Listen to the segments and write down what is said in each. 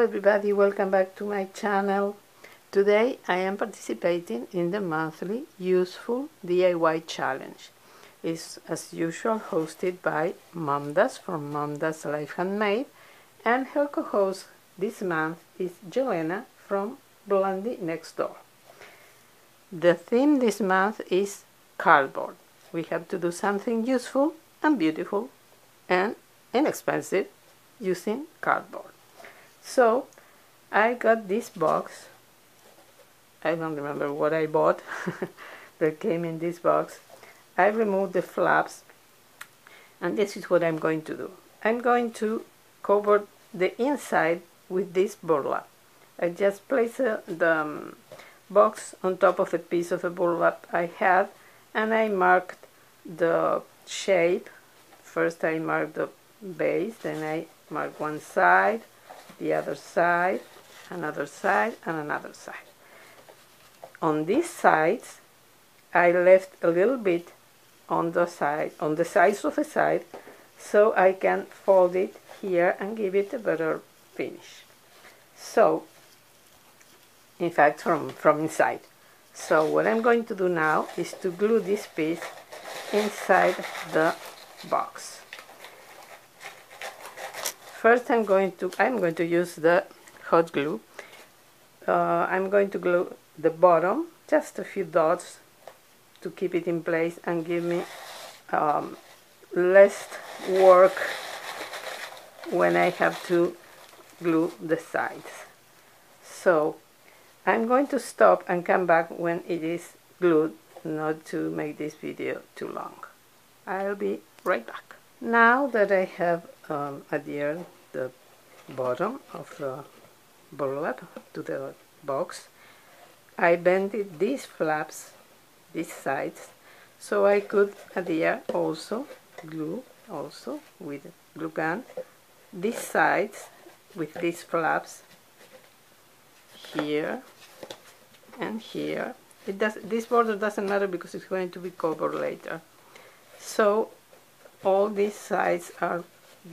everybody, welcome back to my channel. Today I am participating in the monthly Useful DIY Challenge. It's as usual hosted by MomDas from MomDas Life Handmade, and her co-host this month is Jelena from Blondie next door. The theme this month is cardboard. We have to do something useful and beautiful and inexpensive using cardboard. So I got this box. I don't remember what I bought that came in this box. I removed the flaps, and this is what I'm going to do. I'm going to cover the inside with this burlap. I just place the box on top of a piece of a burlap I had, and I marked the shape. First I marked the base, then I marked one side, the other side, another side, and another side. On these sides, I left a little bit on the sides of the side, so I can fold it here and give it a better finish. So, in fact, from inside. So what I'm going to do now is to glue this piece inside the box. First I'm going to use the hot glue. I'm going to glue the bottom, just a few dots to keep it in place and give me less work when I have to glue the sides. So I'm going to stop and come back when it is glued, not to make this video too long. I'll be right back. Now that I have adhered the bottom of the burlap to the box, I bended these flaps, these sides, so I could adhere also, glue also with glue gun, these sides with these flaps here and here. This border doesn't matter because it's going to be covered later. So all these sides are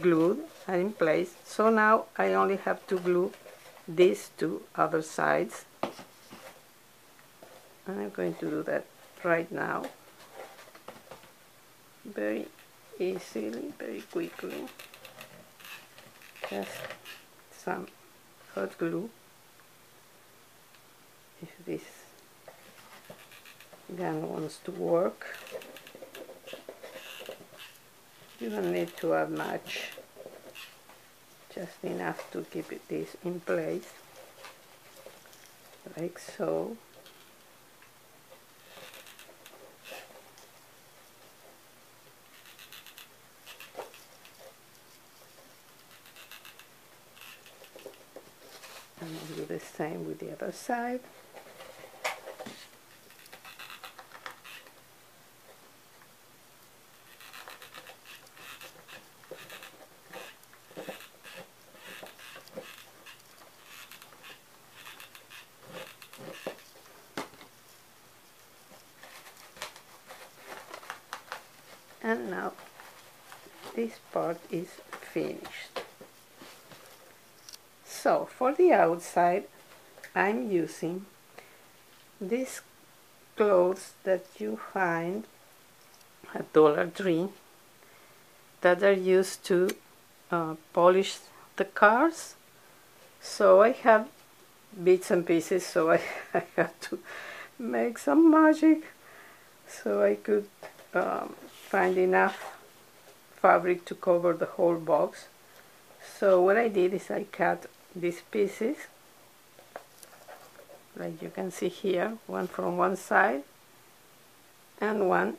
glued and in place. So now I only have to glue these two other sides, and I'm going to do that right now, very easily, very quickly. Just some hot glue. If this gun wants to work, you don't need to add much, just enough to keep this in place, like so. And I'll do the same with the other side. And now this part is finished. So for the outside, I'm using these clothes that you find at Dollar Tree that are used to polish the cars. So I have bits and pieces, so I had to make some magic so I could find enough fabric to cover the whole box. So what I did is I cut these pieces, like you can see here, one from one side and one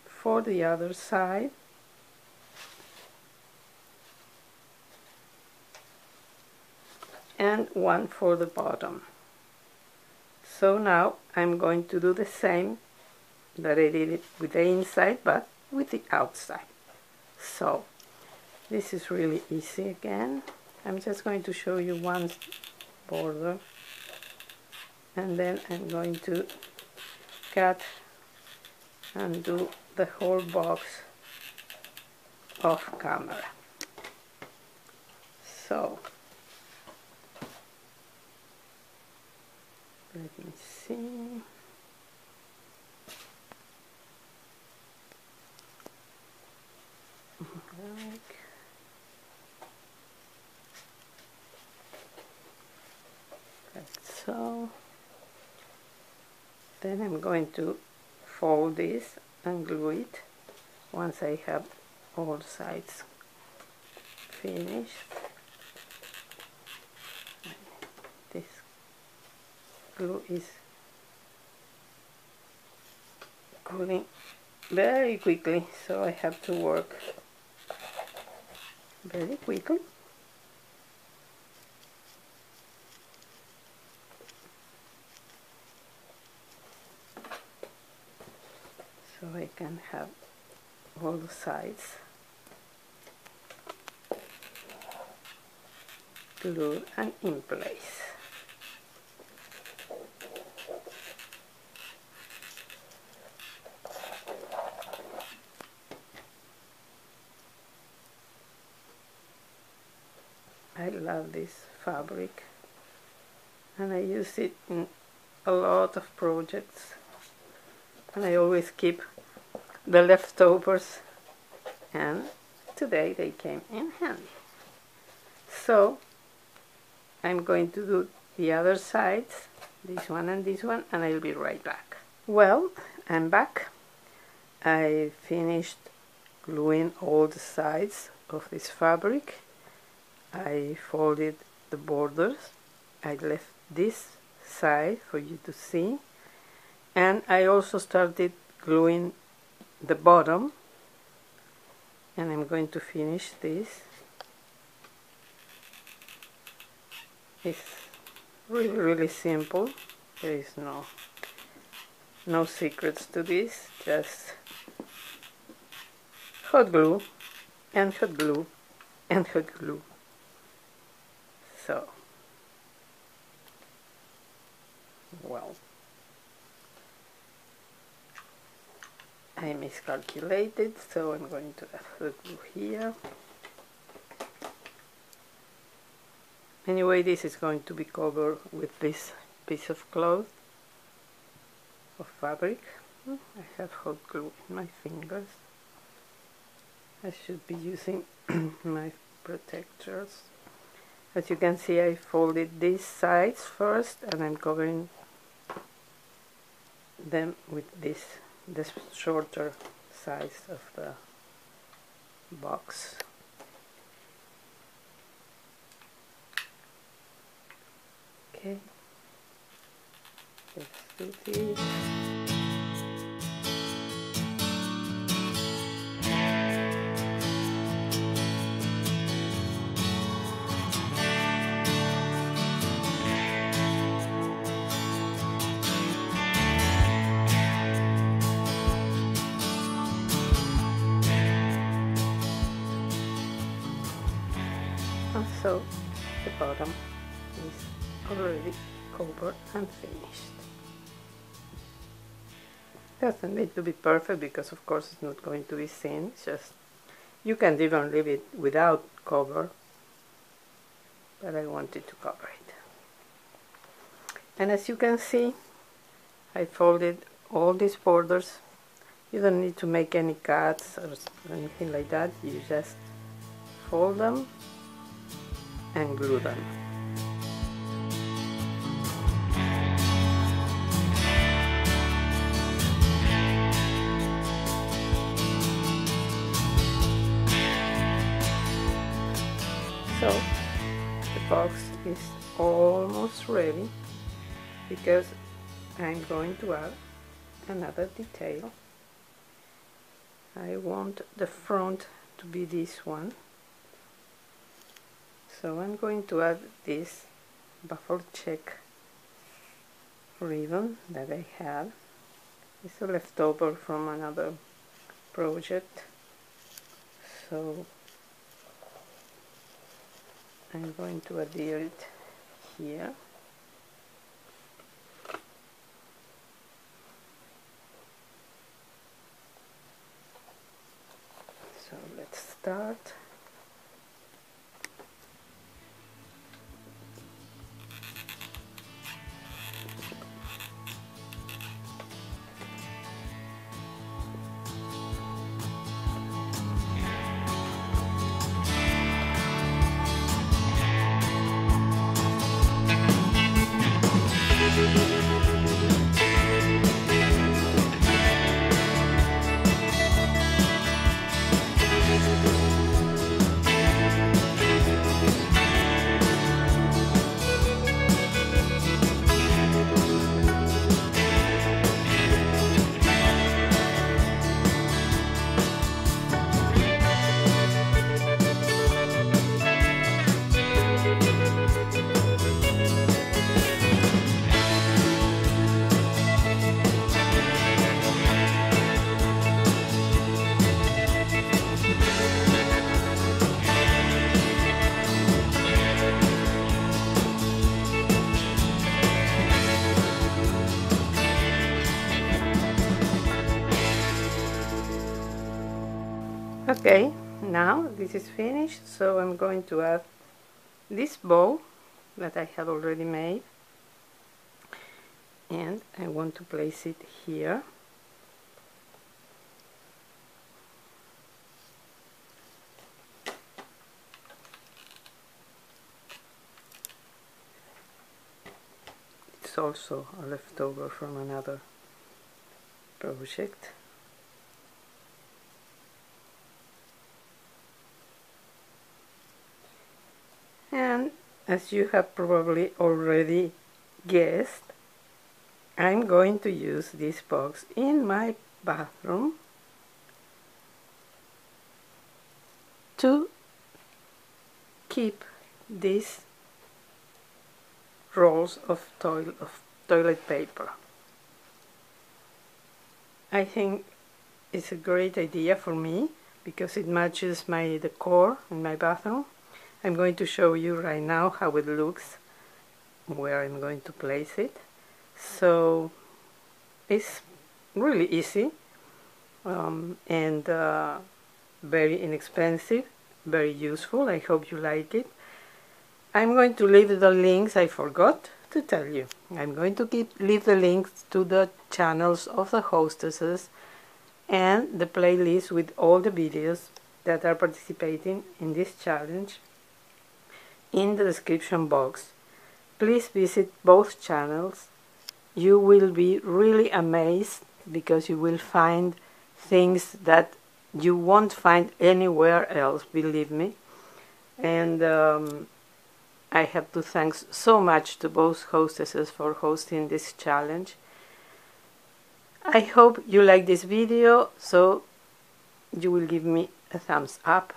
for the other side. And one for the bottom. So now I'm going to do the same that I did it with the inside, but with the outside. So this is really easy again. I'm just going to show you one border, and then I'm going to cut and do the whole box off camera. So Let me see. Like so. Then I'm going to fold this and glue it once I have all sides finished. This glue is cooling very quickly, so I have to work very quickly. So I can have all the sides glued and in place. I love this fabric and I use it in a lot of projects, and I always keep the leftovers, and today they came in handy. So I'm going to do the other sides, this one and this one, and I'll be right back. Well, I'm back. I finished gluing all the sides of this fabric. I folded the borders. I left this side for you to see, and I also started gluing the bottom, and I'm going to finish this. It's really simple. There is no secrets to this, just hot glue and hot glue and hot glue. So, well, I miscalculated, so I'm going to add hot glue here. Anyway, this is going to be covered with this piece of cloth of fabric. I have hot glue in my fingers. I should be using my protectors. As you can see, I folded these sides first, and I'm covering them with this shorter size of the box. Okay, let's do this. And so the bottom is already covered and finished. Doesn't need to be perfect because of course it's not going to be seen. It's just, you can even leave it without cover, but I wanted to cover it. And as you can see, I folded all these borders. You don't need to make any cuts or anything like that. You just fold them and glue them. So the box is almost ready, because I'm going to add another detail. I want the front to be this one, so I'm going to add this buffalo check ribbon that I have. It's a leftover from another project, so I'm going to adhere it here. So let's start. Okay, now this is finished, so I'm going to add this bow that I have already made, and I want to place it here. It's also a leftover from another project. And as you have probably already guessed, I'm going to use this box in my bathroom to keep these rolls of toilet paper. I think it's a great idea for me because it matches my decor in my bathroom. I'm going to show you right now how it looks, where I'm going to place it. So it's really easy and very inexpensive, very useful. I hope you like it. I'm going to leave the links. I forgot to tell you. I'm going to leave the links to the channels of the hostesses and the playlist with all the videos that are participating in this challenge in the description box. Please visit both channels. You will be really amazed because you will find things that you won't find anywhere else, believe me. And I have to thank so much to both hostesses for hosting this challenge. I hope you like this video, so you will give me a thumbs up.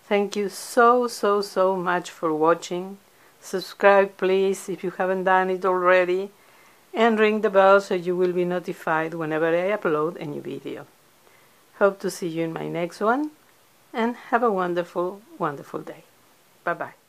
Thank you so much for watching. Subscribe please if you haven't done it already, and ring the bell so you will be notified whenever I upload a new video. Hope to see you in my next one, and have a wonderful day. Bye bye.